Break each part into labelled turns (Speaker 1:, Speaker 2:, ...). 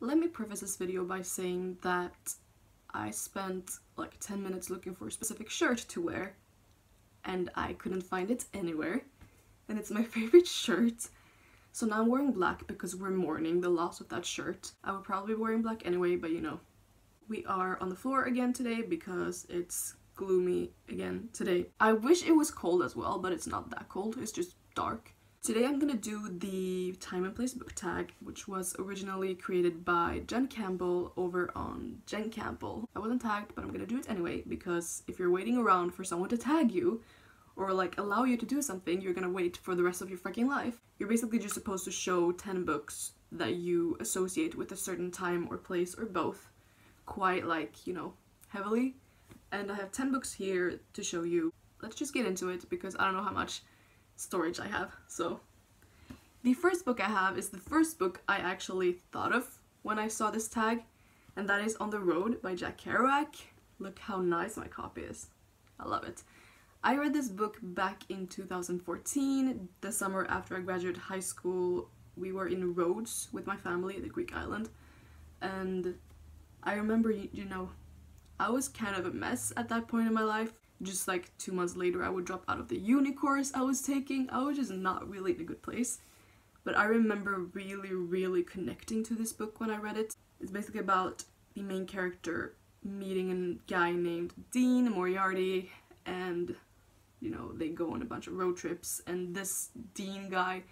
Speaker 1: Let me preface this video by saying that I spent like 10 minutes looking for a specific shirt to wear and I couldn't find it anywhere, and it's my favorite shirt. So now I'm wearing black because we're mourning the loss of that shirt. I would probably be wearing black anyway, but you know. We are on the floor again today because it's gloomy again today. I wish it was cold as well, but it's not that cold, it's just dark. Today I'm gonna do the Time and Place book tag, which was originally created by Jen Campbell over on Jen Campbell. I wasn't tagged, but I'm gonna do it anyway, because if you're waiting around for someone to tag you, or like allow you to do something, you're gonna wait for the rest of your freaking life. You're basically just supposed to show 10 books that you associate with a certain time or place, or both, quite like, you know, heavily. And I have 10 books here to show you. Let's just get into it because I don't know how much storage I have. So the first book I have is the first book I actually thought of when I saw this tag, and that is On the Road by Jack Kerouac. Look how nice my copy is. I love it. I read this book back in 2014, the summer after I graduated high school. We were in Rhodes with my family, the Greek island, and I remember, you know, I was kind of a mess at that point in my life. Just like 2 months later I would drop out of the uni course I was taking. I was just not really in a good place. But I remember really connecting to this book when I read it. It's basically about the main character meeting a guy named Dean Moriarty, and you know, they go on a bunch of road trips, and this Dean guy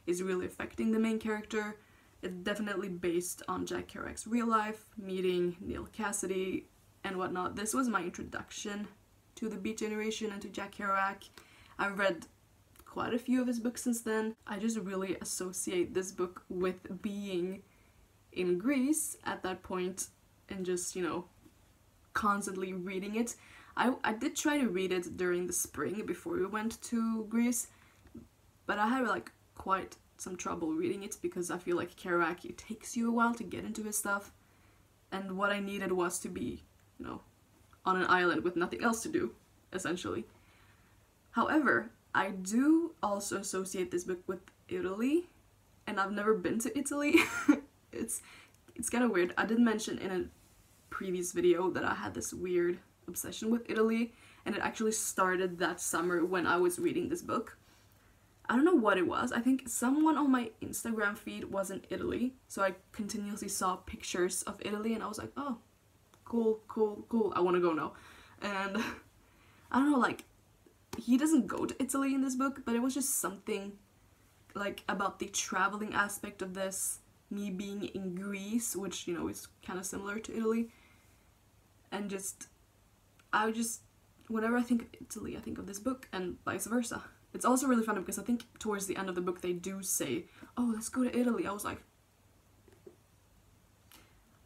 Speaker 1: is really affecting the main character. It's definitely based on Jack Kerouac's real life, meeting Neil Cassidy and whatnot. This was my introduction to the Beat Generation and to Jack Kerouac. I've read quite a few of his books since then. I just really associate this book with being in Greece at that point and just, you know, constantly reading it. I did try to read it during the spring before we went to Greece, but I had like quite some trouble reading it because I feel like Kerouac, it takes you a while to get into his stuff, and what I needed was to be, you know, on an island with nothing else to do, essentially. However, I do also associate this book with Italy, and I've never been to Italy. It's kind of weird. I did mention in a previous video that I had this weird obsession with Italy, and it actually started that summer when I was reading this book. I don't know what it was. I think someone on my Instagram feed was in Italy, so I continuously saw pictures of Italy and I was like, oh, cool, I want to go now. And I don't know, like, he doesn't go to Italy in this book, but it was just something like about the traveling aspect of this, me being in Greece, which, you know, is kind of similar to Italy, and just whenever I think of Italy, I think of this book, and vice versa. It's also really funny because I think towards the end of the book they do say, oh, let's go to Italy. I was like,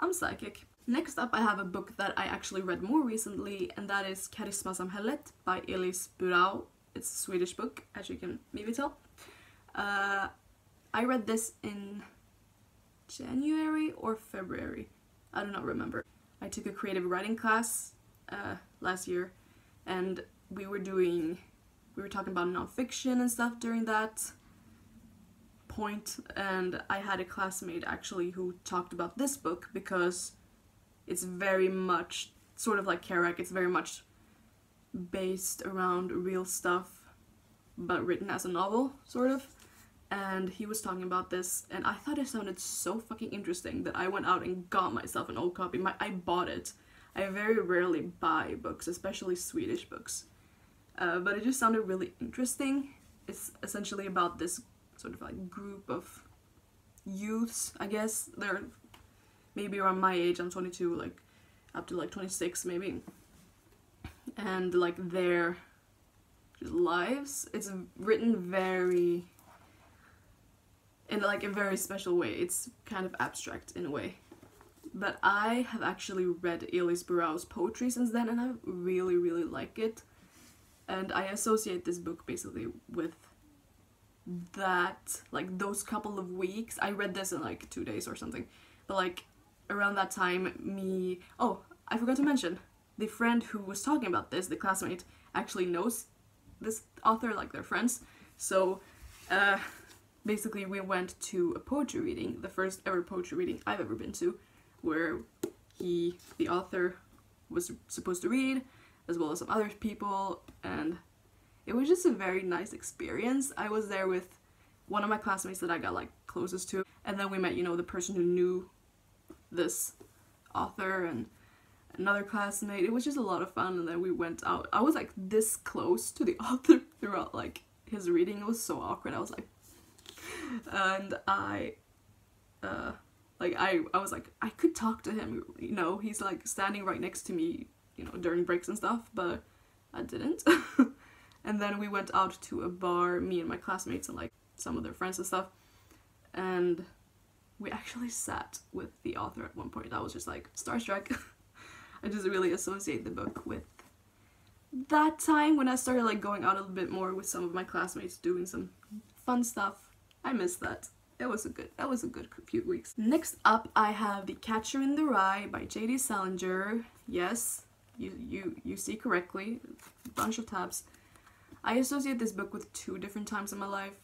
Speaker 1: I'm psychic. Next up I have a book that I actually read more recently, and that is Karismasamhället by Elis Burau. It's a Swedish book, as you can maybe tell. I read this in January or February. I do not remember. I took a creative writing class last year, and we were talking about nonfiction and stuff during that point, and I had a classmate actually who talked about this book because it's very much, sort of like Kerouac, it's very much based around real stuff but written as a novel, sort of. And he was talking about this, and I thought it sounded so fucking interesting that I went out and got myself an old copy. I bought it. I very rarely buy books, especially Swedish books. But it just sounded really interesting. It's essentially about this sort of like group of youths, I guess. They're maybe around my age, I'm 22, like up to like 26 maybe. And like their lives, it's written very, in like a very special way. It's kind of abstract in a way. But I have actually read Elis Burau's poetry since then, and I really like it. And I associate this book basically with that, like those couple of weeks. I read this in like 2 days or something. But like around that time, oh, I forgot to mention, the friend who was talking about this, the classmate, actually knows this author, like they're friends. So basically we went to a poetry reading, the first ever poetry reading I've ever been to, where the author was supposed to read, as well as some other people, and it was just a very nice experience. I was there with one of my classmates that I got like closest to, and then we met, you know, the person who knew this author and another classmate. It was just a lot of fun, and then we went out. I was like this close to the author throughout like his reading. It was so awkward. I was like, and I was like, I could talk to him, you know, he's like standing right next to me, you know, during breaks and stuff, but I didn't. And then we went out to a bar, me and my classmates and like some of their friends and stuff, and we actually sat with the author at one point. I was just like starstruck. I just really associate the book with that time when I started like going out a little bit more with some of my classmates, doing some fun stuff. I miss that. That was a good few weeks. Next up, I have The Catcher in the Rye by J.D. Salinger. Yes, you see correctly. A bunch of tabs. I associate this book with two different times in my life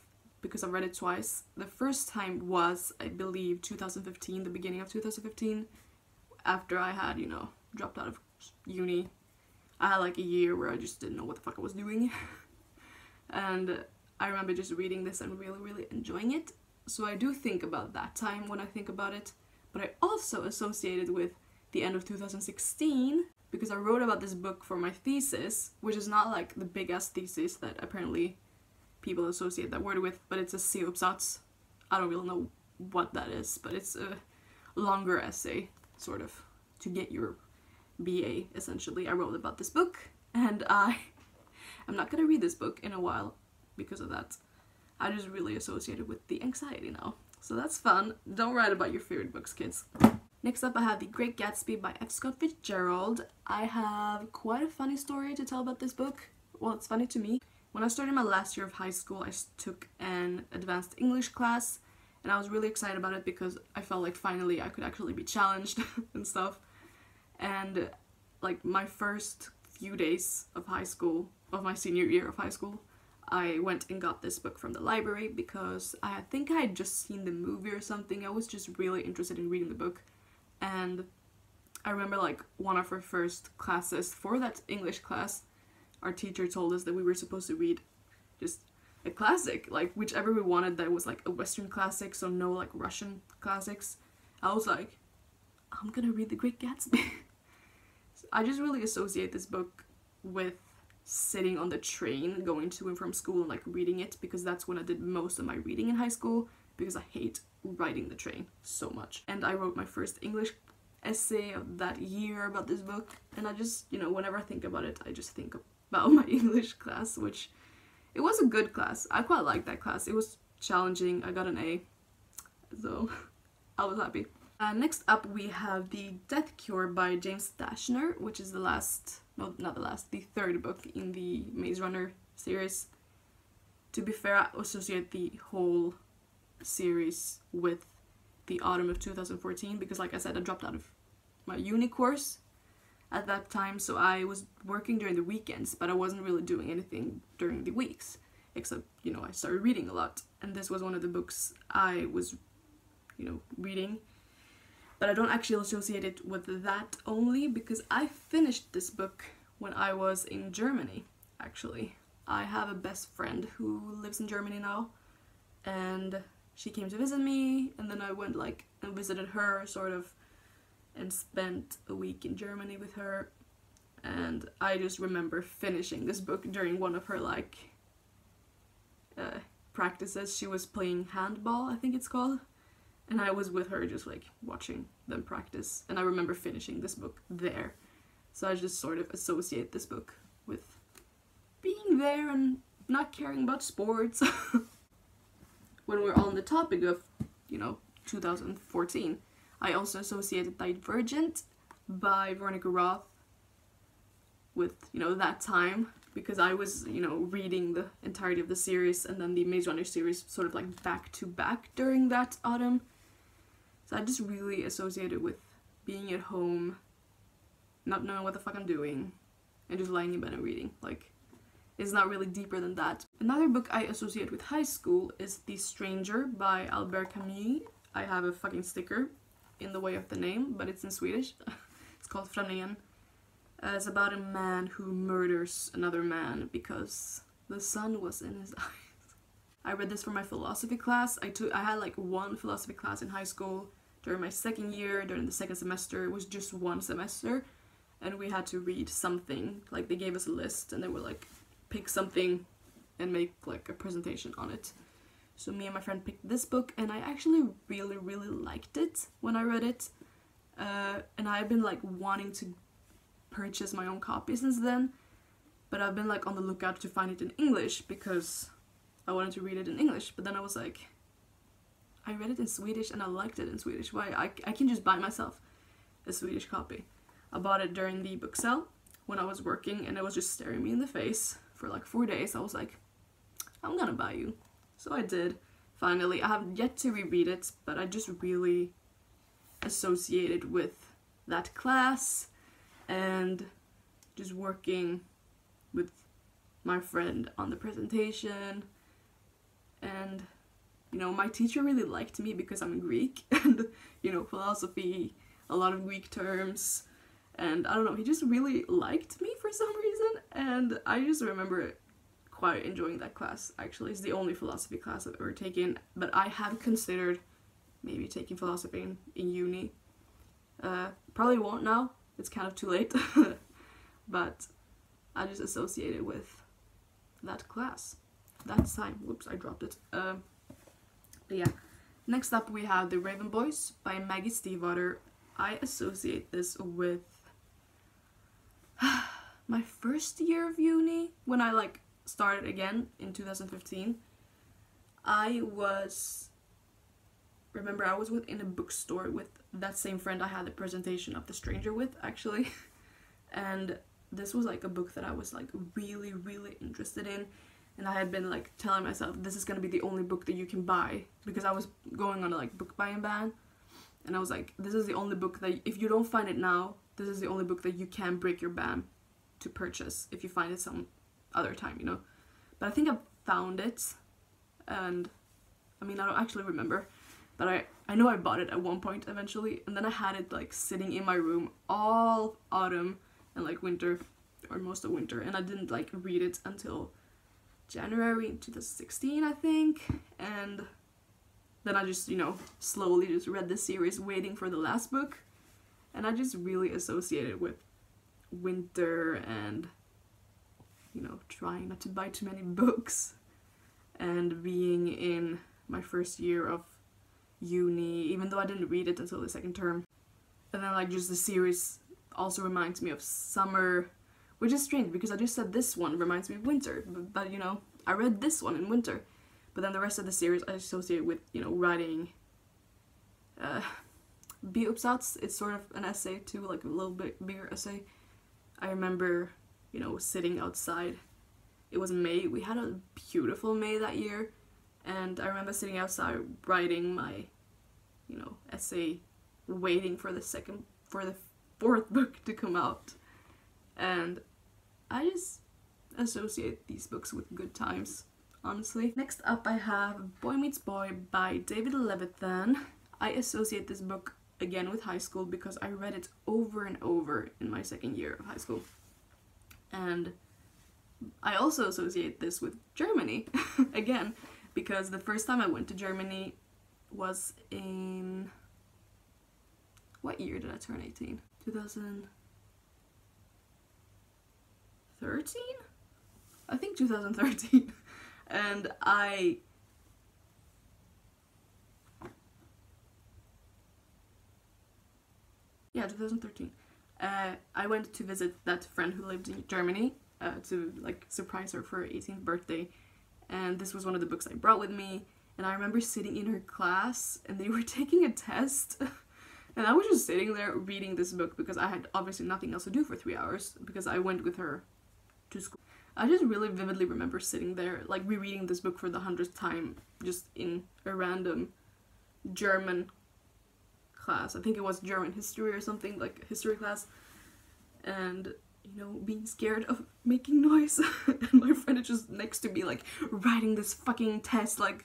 Speaker 1: because I've read it twice. The first time was, I believe, 2015, the beginning of 2015, after I had, you know, dropped out of uni. I had like a year where I just didn't know what the fuck I was doing. And I remember just reading this and really, really enjoying it. So I do think about that time when I think about it, but I also associate it with the end of 2016 because I wrote about this book for my thesis, which is not like the big ass thesis that apparently people associate that word with, but it's a C-uppsats. I don't really know what that is, but it's a longer essay, sort of, to get your BA, essentially. I wrote about this book, and I'm not gonna read this book in a while because of that. I just really associate it with the anxiety now. So that's fun. Don't write about your favorite books, kids. Next up, I have The Great Gatsby by F. Scott Fitzgerald. I have quite a funny story to tell about this book. Well, it's funny to me. When I started my last year of high school, I took an advanced English class, and I was really excited about it because I felt like finally I could actually be challenged and stuff. And like my first few days of high school, of my senior year of high school, I went and got this book from the library because I think I had just seen the movie or something. I was just really interested in reading the book. And I remember like one of our first classes for that English class, our teacher told us that we were supposed to read just a classic, like whichever we wanted that was like a Western classic, so no like Russian classics. I was like, I'm gonna read The Great Gatsby. I just really associate this book with sitting on the train going to and from school and like reading it, because that's when I did most of my reading in high school, because I hate riding the train so much. And I wrote my first English essay of that year about this book, and I just, you know, whenever I think about it, I just think about my English class, which it was a good class. I quite liked that class. It was challenging. I got an A, so I was happy. Next up, we have The Death Cure by James Dashner, which is the last, no, not the last, the third book in the Maze Runner series. To be fair, I associate the whole series with the autumn of 2014 because, like I said, I dropped out of my uni course at that time, so I was working during the weekends, but I wasn't really doing anything during the weeks, except, you know, I started reading a lot, and this was one of the books I was, you know, reading. But I don't actually associate it with that only because I finished this book when I was in Germany, actually. I have a best friend who lives in Germany now, and she came to visit me, and then I went like and visited her, sort of, and spent a week in Germany with her. And I just remember finishing this book during one of her like practices. She was playing handball, I think it's called. And I was with her just like watching them practice, and I remember finishing this book there. So I just sort of associate this book with being there and not caring about sports. When we're on the topic of, you know, 2014, I also associated Divergent by Veronica Roth with, you know, that time, because I was, you know, reading the entirety of the series and then the Maze Runner series sort of like back to back during that autumn. So I just really associated with being at home, not knowing what the fuck I'm doing, and just lying in bed and reading. Like, It's not really deeper than that. Another book I associate with high school is The Stranger by Albert Camus. I have a fucking sticker in the way of the name, but it's in Swedish. It's called Franén. It's about a man who murders another man because the sun was in his eyes. I read this for my philosophy class. I had like one philosophy class in high school during my second year, during the second semester. It was just one semester, and we had to read something. Like, they gave us a list, and they were like, pick something and make like a presentation on it. So me and my friend picked this book, and I actually really, really liked it when I read it. And I've been like wanting to purchase my own copy since then, but I've been like on the lookout to find it in English because I wanted to read it in English. But then I was like, I read it in Swedish and I liked it in Swedish. Why? I can just buy myself a Swedish copy. I bought it during the book sale when I was working, and it was just staring me in the face for like 4 days. I was like, I'm gonna buy you. So I did, finally. I have yet to reread it, but I just really associated with that class and just working with my friend on the presentation. And, you know, my teacher really liked me because I'm Greek and, you know, philosophy, a lot of Greek terms, and I don't know, he just really liked me for some reason, and I just remember quite enjoying that class. Actually, it's the only philosophy class I've ever taken, but I have considered maybe taking philosophy in uni. Probably won't now, it's kind of too late, but I just associate it with that class. That time. Whoops, I dropped it. But yeah. Next up we have The Raven Boys by Maggie Stiefvater. I associate this with my first year of uni, when I like started again in 2015. I was in a bookstore with that same friend I had the presentation of The Stranger with, actually. And this was like a book that I was like really, really interested in. And I had been like telling myself, this is gonna be the only book that you can buy, because I was going on a like book buying ban. And I was like, this is the only book that, if you don't find it now, this is the only book that you can break your ban to purchase if you find it some other time, you know. But I think I found it, and I mean, I don't actually remember, but I know I bought it at one point eventually, and then I had it like sitting in my room all autumn and like winter, or most of winter, and I didn't like read it until January 2016, I think. And then I just, you know, slowly just read the series waiting for the last book, and I just really associated with winter and, you know, trying not to buy too many books and being in my first year of uni, even though I didn't read it until the second term. And then like just the series also reminds me of summer, which is strange because I just said this one reminds me of winter, but you know, I read this one in winter. But then the rest of the series I associate with, you know, writing B-uppsats. It's sort of an essay too, like a little bit bigger essay. I remember, you know, sitting outside. It was May. We had a beautiful May that year. And I remember sitting outside writing my, you know, essay, waiting for the fourth book to come out. And I just associate these books with good times, honestly. Next up I have Boy Meets Boy by David Levithan. I associate this book again with high school because I read it over and over in my second year of high school. And I also associate this with Germany, again, because the first time I went to Germany was in... What year did I turn 18? 2013? I think 2013. And yeah, 2013. I went to visit that friend who lived in Germany to like surprise her for her 18th birthday, and this was one of the books I brought with me. And I remember sitting in her class and they were taking a test and I was just sitting there reading this book because I had obviously nothing else to do for 3 hours because I went with her to school. I just really vividly remember sitting there like rereading this book for the 100th time, just in a random German class. I think it was German history or something, like history class. And you know, being scared of making noise. And my friend is just next to me, like, writing this fucking test, like,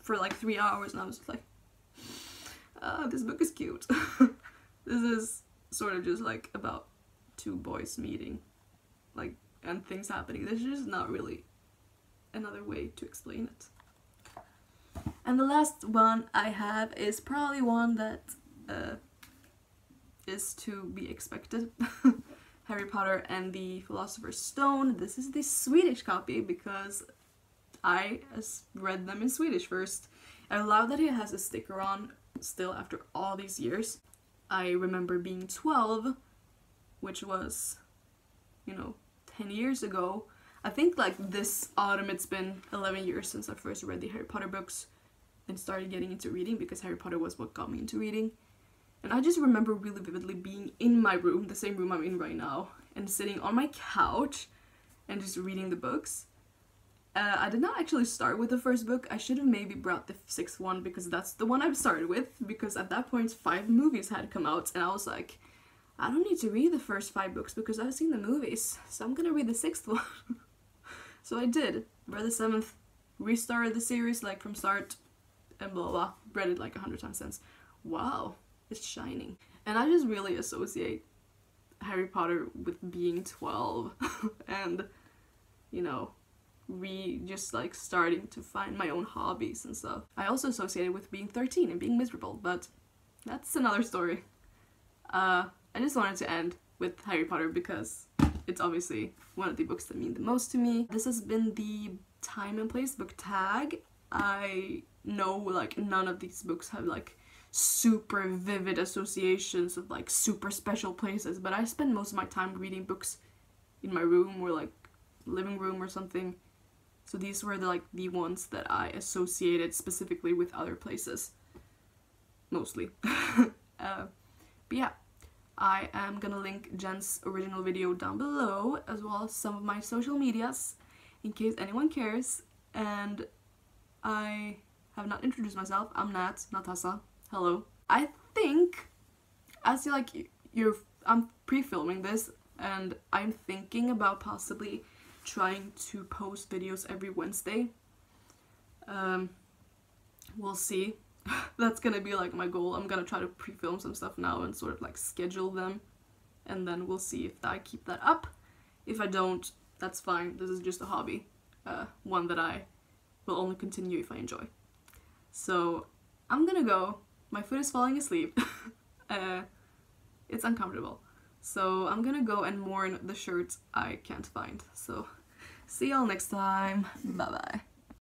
Speaker 1: for like 3 hours, and I was just like, this book is cute. This is sort of just like about two boys meeting, like, and things happening. There's just not really another way to explain it. And the last one I have is probably one that is to be expected. Harry Potter and the Philosopher's Stone. This is the Swedish copy because I read them in Swedish first. I love that it has a sticker on still after all these years. I remember being 12, which was, you know, 10 years ago. I think like this autumn it's been 11 years since I first read the Harry Potter books and started getting into reading, because Harry Potter was what got me into reading. And I just remember really vividly being in my room, the same room I'm in right now, and sitting on my couch and just reading the books. I did not actually start with the first book. I should have maybe brought the 6th one, because that's the one I started with, because at that point 5 movies had come out, and I was like, I don't need to read the first 5 books because I've seen the movies, so I'm gonna read the 6th one. So I did. Read the 7th, restarted the series like from start, and blah blah. Read it like 100 times since. Wow, it's shining. And I just really associate Harry Potter with being 12 and, you know, just like starting to find my own hobbies and stuff. I also associate it with being 13 and being miserable, but that's another story. I just wanted to end with Harry Potter because it's obviously one of the books that mean the most to me. This has been the Time and Place book tag. I know like none of these books have like super vivid associations of like super special places, but I spend most of my time reading books in my room or like living room or something. So these were the ones that I associated specifically with other places. Mostly. But yeah, I am gonna link Jen's original video down below, as well as some of my social medias, in case anyone cares. And I have not introduced myself. I'm Nat, Natasa. Hello. I think, as you like, I'm pre-filming this, and I'm thinking about possibly trying to post videos every Wednesday. We'll see. That's gonna be like my goal. I'm gonna try to pre-film some stuff now and sort of like schedule them, and then we'll see if I keep that up. If I don't, that's fine. This is just a hobby, one that I will only continue if I enjoy. So I'm gonna go. My foot is falling asleep. It's uncomfortable. So I'm gonna go and mourn the shirts I can't find. So see y'all next time. Bye bye.